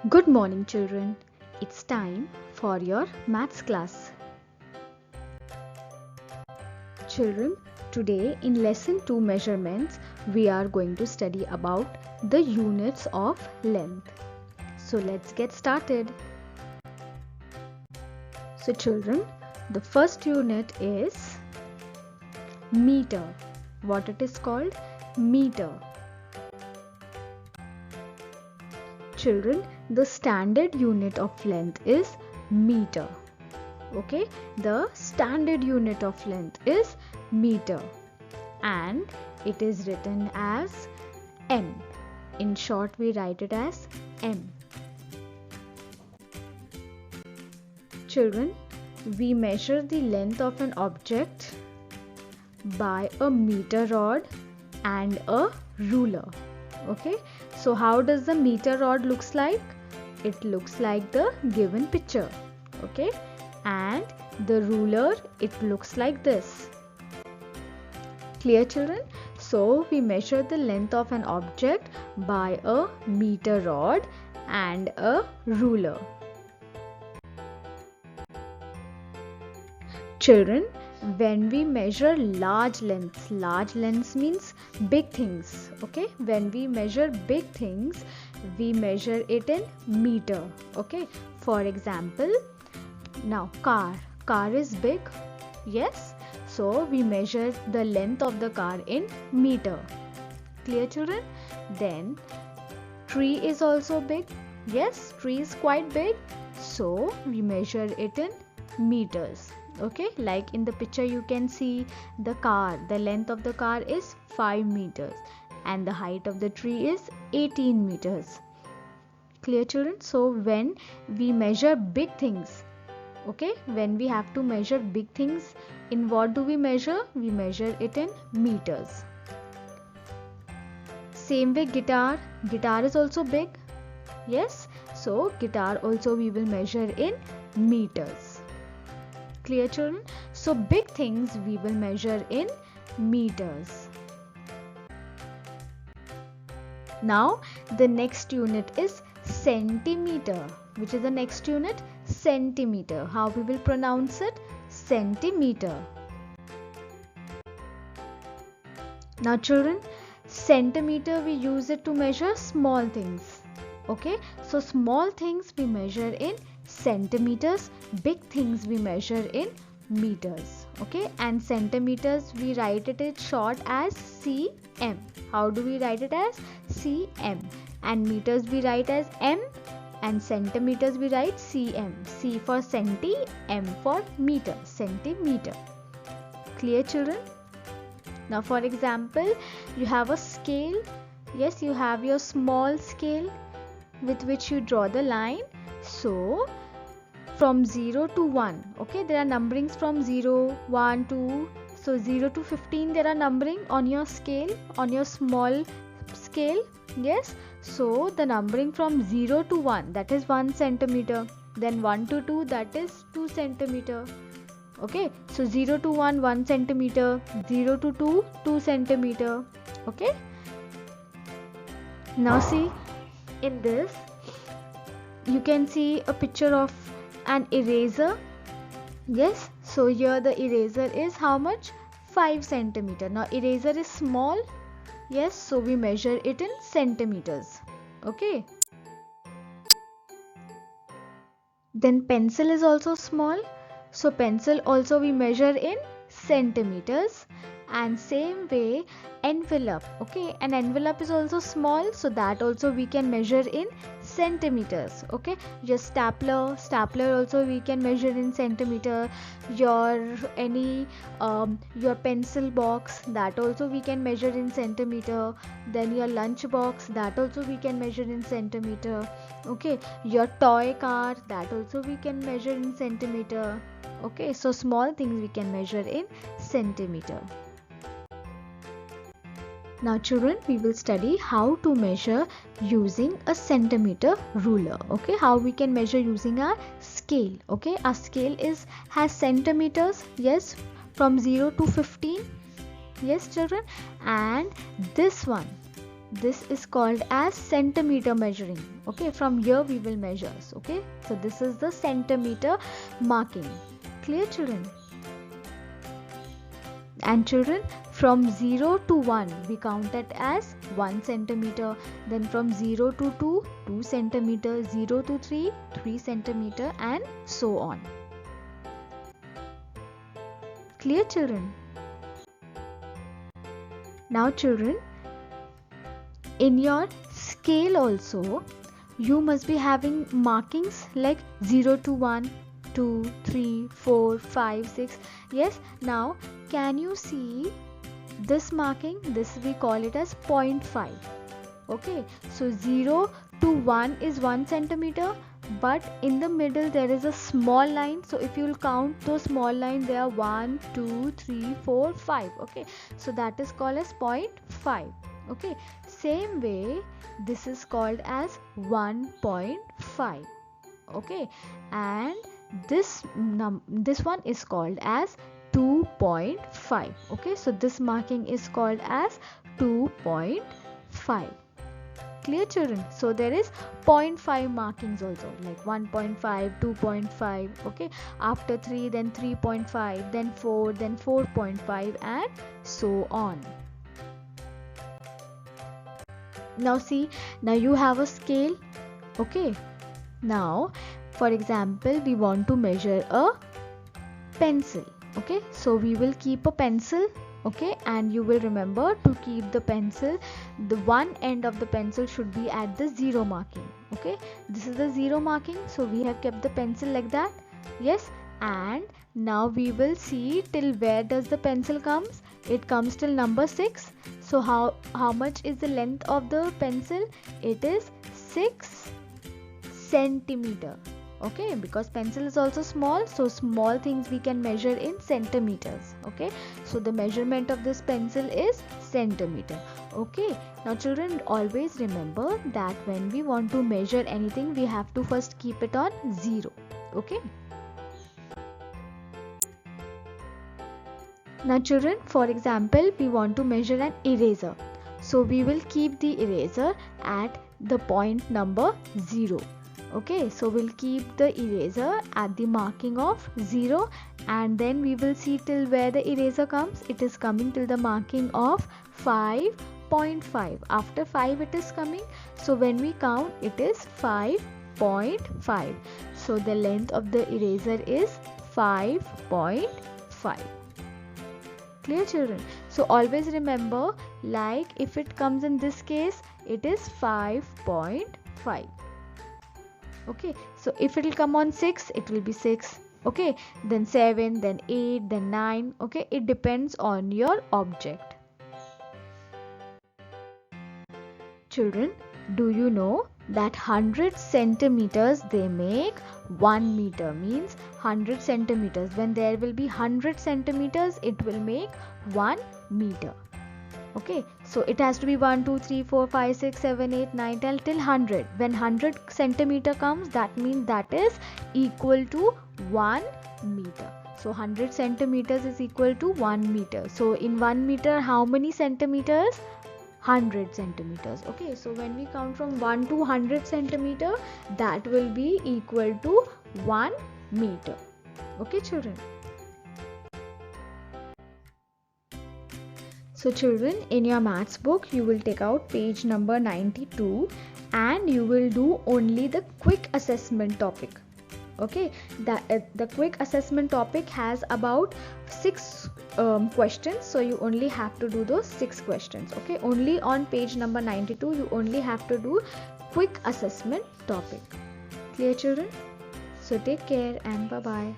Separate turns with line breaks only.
Good morning, children. It's time for your maths class. Children, today in lesson 2 measurements, we are going to study about the units of length. So let's get started. So children, the first unit is meter. What it is called? Meter. Children, the standard unit of length is meter. Okay, the standard unit of length is meter and it is written as m. In short, we write it as m. Children, we measure the length of an object by a meter rod and a ruler. Okay, so how does the meter rod looks like? It looks like the given picture. Okay, and the ruler, it looks like this. Clear, children? So we measure the length of an object by a meter rod and a ruler. Children, when we measure large lengths means big things. Okay, when we measure big things, we measure it in meter. Okay, for example, now car is big. Yes, so we measure the length of the car in meter. Clear, children? Then tree is also big. Yes, tree is quite big, so we measure it in meters. Okay, like in the picture you can see the car, the length of the car is 5 meters and the height of the tree is 18 meters. Clear, children? So when we measure big things, okay, when we have to measure big things, in what do we measure? We measure it in meters. Same way guitar is also big. Yes, so guitar also we will measure in meters. Clear, children? So big things we will measure in meters. Now the next unit is centimeter. Which is the next unit? Centimeter. How we will pronounce it? Centimeter. Now children, centimeter we use it to measure small things. Okay, so small things we measure in centimeters, big things we measure in meters. Okay, and centimeters we write it in short as cm. How do we write it as? Cm. And meters we write as m, and centimeters we write cm. C for centi, m for meter. Centimeter. Clear, children? Now for example, you have a scale. Yes, you have your small scale with which you draw the line. So from 0 to 1, okay, there are numberings from 0, 1, 2. So 0 to 15 there are numbering on your scale, on your small scale. Yes, so the numbering from 0 to 1, that is 1 centimeter. Then 1 to 2, that is 2 centimeter. Okay, so 0 to 1, 1 centimeter. 0 to 2, 2 centimeter. Okay, now see in this you can see a picture of an eraser. Yes, so here the eraser is how much? 5 centimeter. Now eraser is small. Yes, so we measure it in centimeters. Okay, then pencil is also small, so pencil also we measure in centimeters. And same way envelope, okay, an envelope is also small, so that also we can measure in centimeters. Okay, your stapler also we can measure in centimeter. Your any your pencil box, that also we can measure in centimeter. Then your lunch box, that also we can measure in centimeter. Okay, your toy car, that also we can measure in centimeter. Okay, so small things we can measure in centimeter. Now children, we will study how to measure using a centimeter ruler. Okay, how we can measure using our scale. Okay, our scale has centimeters. Yes, from 0 to 15. Yes, children, and this one this is called as centimeter measuring. Okay, from here we will measure. Okay, so this is the centimeter marking. Clear, children? And children, from 0 to 1 we count it as 1 centimeter, then from 0 to 2 2 centimeter, 0 to 3 3 centimeter, and so on. Clear, children? Now children, in your scale also you must be having markings like 0 to 1, 2, 3, 4, 5, 6. Yes, now can you see this marking? This we call it as 0.5. Okay, so 0 to 1 is 1 centimeter, but in the middle there is a small line. So if you will count those small lines, there are 1, 2, 3, 4, 5. Okay, so that is called as 0.5. Okay, same way this is called as 1.5. Okay, and this one is called as 2.5. Okay, so this marking is called as 2.5. Clear, children? So there is 0.5 markings also, like 1.5, 2.5. Okay, after 3 then 3.5, then 4, then 4.5, and so on. Now see, now you have a scale. Okay, now for example we want to measure a pencil. Okay, so we will keep a pencil. Okay, and you will remember to keep the pencil, the one end of the pencil should be at the 0 marking. Okay, this is the 0 marking, so we have kept the pencil like that. Yes, and now we will see till where does the pencil comes. It comes till number 6. So how much is the length of the pencil? It is 6 centimeter. Okay, because pencil is also small, so small things we can measure in centimeters. Okay, so the measurement of this pencil is centimeter. Okay, now children, always remember that when we want to measure anything, we have to first keep it on 0. Okay, now children, for example we want to measure an eraser, so we will keep the eraser at the point number 0. Okay, so we'll keep the eraser at the marking of 0, and then we will see till where the eraser comes. It is coming till the marking of 5.5. After 5 it is coming, so when we count it is 5.5. So the length of the eraser is 5.5. Clear, children? So always remember, like if it comes in this case, it is 5.5. Okay, so if it will come on 6, it will be 6. Okay, then 7, then 8, then 9. Okay, it depends on your object. Children, do you know that 100 centimeters they make 1 meter? Means 100 centimeters. When there will be 100 centimeters, it will make 1 meter. Okay, so it has to be 1, 2, 3, 4, 5, 6, 7, 8, 9, 10 till 100. When 100 centimeter comes, that means that is equal to 1 meter. So 100 centimeters is equal to 1 meter. So in 1 meter, how many centimeters? 100 centimeters. Okay, so when we count from 1 to 100 centimeter, that will be equal to 1 meter. Okay, children? So children, in your maths book, you will take out page number 92 and you will do only the quick assessment topic. Okay, the quick assessment topic has about 6 questions, so you only have to do those 6 questions. Okay, only on page number 92 you only have to do quick assessment topic. Clear, children? So take care and bye bye.